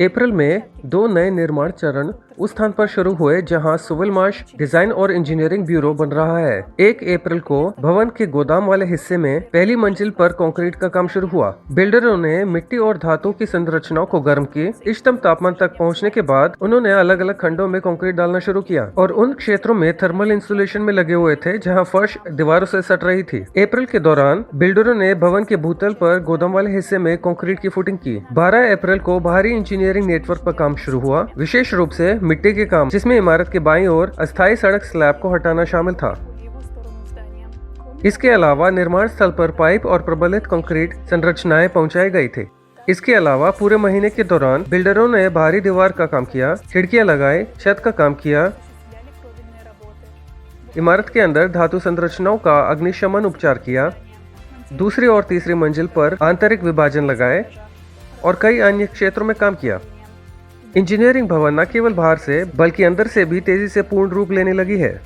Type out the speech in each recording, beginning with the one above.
अप्रैल में 2 नए निर्माण चरण उस स्थान पर शुरू हुए जहां सोविलमार्श डिजाइन और इंजीनियरिंग ब्यूरो बन रहा है। 1 अप्रैल को भवन के गोदाम वाले हिस्से में पहली मंजिल पर कंक्रीट का काम शुरू हुआ। बिल्डरों ने मिट्टी और धातु की संरचनाओं को गर्म की इष्टतम तापमान तक पहुंचने के बाद उन्होंने अलग अलग खंडों में कंक्रीट डालना शुरू किया और उन क्षेत्रों में थर्मल इंसुलेशन में लगे हुए थे जहाँ फर्श दीवारों से सट रही थी। अप्रैल के दौरान बिल्डरों ने भवन के भूतल पर गोदाम वाले हिस्से में कंक्रीट की फुटिंग की। 12 अप्रैल को बाहरी इंजीनियरिंग नेटवर्क पर काम शुरू हुआ, विशेष रूप से मिट्टी के काम, जिसमें इमारत के बाईं ओर अस्थायी सड़क स्लैब को हटाना शामिल था। इसके अलावा निर्माण स्थल पर पाइप और प्रबलित कंक्रीट संरचनाएं पहुंचाई गई थी। इसके अलावा पूरे महीने के दौरान बिल्डरों ने बाहरी दीवार का काम किया, खिड़कियां लगाई, छत का काम किया, इमारत के अंदर धातु संरचनाओं का अग्निशमन उपचार किया, दूसरी और तीसरी मंजिल पर आंतरिक विभाजन लगाए और कई अन्य क्षेत्रों में काम किया। इंजीनियरिंग भवन न केवल बाहर से बल्कि अंदर से भी तेजी से पूर्ण रूप लेने लगी है।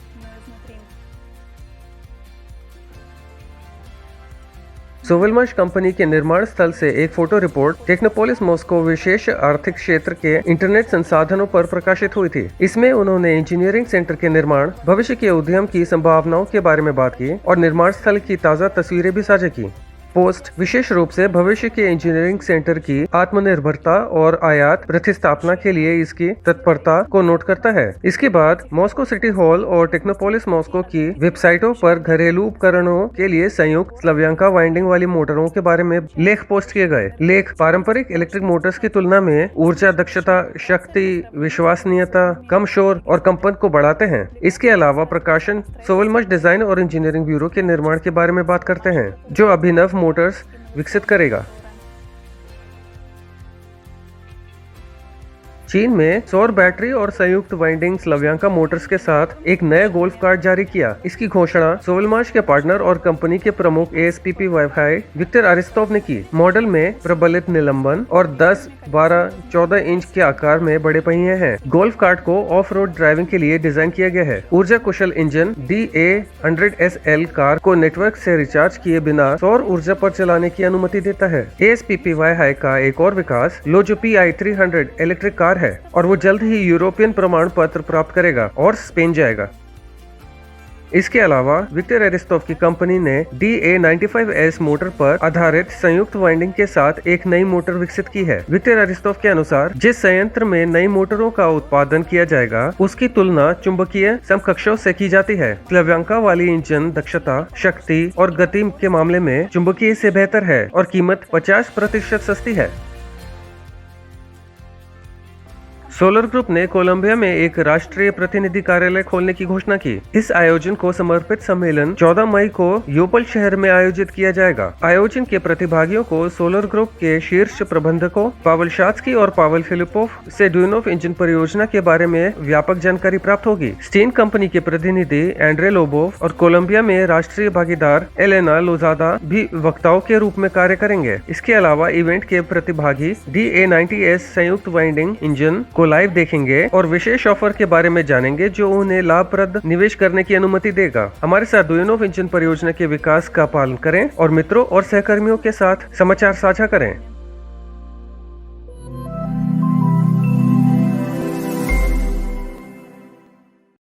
सोविलमार्श कंपनी के निर्माण स्थल से एक फोटो रिपोर्ट टेक्नोपोलिस मॉस्को विशेष आर्थिक क्षेत्र के इंटरनेट संसाधनों पर प्रकाशित हुई थी। इसमें उन्होंने इंजीनियरिंग सेंटर के निर्माण, भविष्य के उद्यम की संभावनाओं के बारे में बात की और निर्माण स्थल की ताज़ा तस्वीरें भी साझा की। पोस्ट विशेष रूप से भविष्य के इंजीनियरिंग सेंटर की आत्मनिर्भरता और आयात प्रतिस्थापना के लिए इसकी तत्परता को नोट करता है। इसके बाद मॉस्को सिटी हॉल और टेक्नोपोलिस मॉस्को की वेबसाइटों पर घरेलू उपकरणों के लिए संयुक्त स्लव्यांका वाइंडिंग वाली मोटरों के बारे में लेख पोस्ट किए गए। लेख पारंपरिक इलेक्ट्रिक मोटर्स की तुलना में ऊर्जा दक्षता, शक्ति, विश्वसनीयता, कम शोर और कंपन को बढ़ाते हैं। इसके अलावा प्रकाशन सोविलमार्श डिजाइन और इंजीनियरिंग ब्यूरो के निर्माण के बारे में बात करते हैं, जो अभिनव मोटर्स विकसित करेगा। चीन में सौर बैटरी और संयुक्त वाइंडिंग स्लव्यांका मोटर्स के साथ एक नया गोल्फ कार्ट जारी किया। इसकी घोषणा सोविलमार्श के पार्टनर और कंपनी के प्रमुख ASPP वाईफाई विक्टर अरिस्तोव ने की। मॉडल में प्रबलित निलंबन और 10, 12, 14 इंच के आकार में बड़े पहिए हैं। गोल्फ कार्ट को ऑफ रोड ड्राइविंग के लिए डिजाइन किया गया है। ऊर्जा कुशल इंजन DA100SL कार को नेटवर्क से रिचार्ज किए बिना सौर ऊर्जा पर चलाने की अनुमति देता है। ASPP वाईफाई का एक और विकास लोजो PI300 इलेक्ट्रिक कार है और वो जल्द ही यूरोपियन प्रमाण पत्र प्राप्त करेगा और स्पेन जाएगा। इसके अलावा विक्टर एरिस्तोव की कंपनी ने DA95S मोटर पर आधारित संयुक्त वाइंडिंग के साथ एक नई मोटर विकसित की है। विक्टर एरिस्तोव के अनुसार जिस संयंत्र में नई मोटरों का उत्पादन किया जाएगा उसकी तुलना चुंबकीय समकक्षों से की जाती है। स्लव्यांका वाली इंजन दक्षता, शक्ति और गति के मामले में चुंबकीय से बेहतर है और कीमत 50% सस्ती है। सोलर ग्रुप ने कोलंबिया में एक राष्ट्रीय प्रतिनिधि कार्यालय खोलने की घोषणा की। इस आयोजन को समर्पित सम्मेलन 14 मई को योपल शहर में आयोजित किया जाएगा। आयोजन के प्रतिभागियों को सोलर ग्रुप के शीर्ष प्रबंधकों पावेल शात्स्की और पावेल फिलिपोव से ड्यूनोव इंजन परियोजना के बारे में व्यापक जानकारी प्राप्त होगी। स्टीन कंपनी के प्रतिनिधि एंड्रे लोबोव और कोलंबिया में राष्ट्रीय भागीदार एलेना लोजादा भी वक्ताओं के रूप में कार्य करेंगे। इसके अलावा इवेंट के प्रतिभागी DA90S संयुक्त वाइंडिंग इंजन को लाइव देखेंगे और विशेष ऑफर के बारे में जानेंगे जो उन्हें लाभप्रद निवेश करने की अनुमति देगा। हमारे साथ ड्यूनोव इंजन परियोजना के विकास का पालन करें और मित्रों और सहकर्मियों के साथ समाचार साझा करें।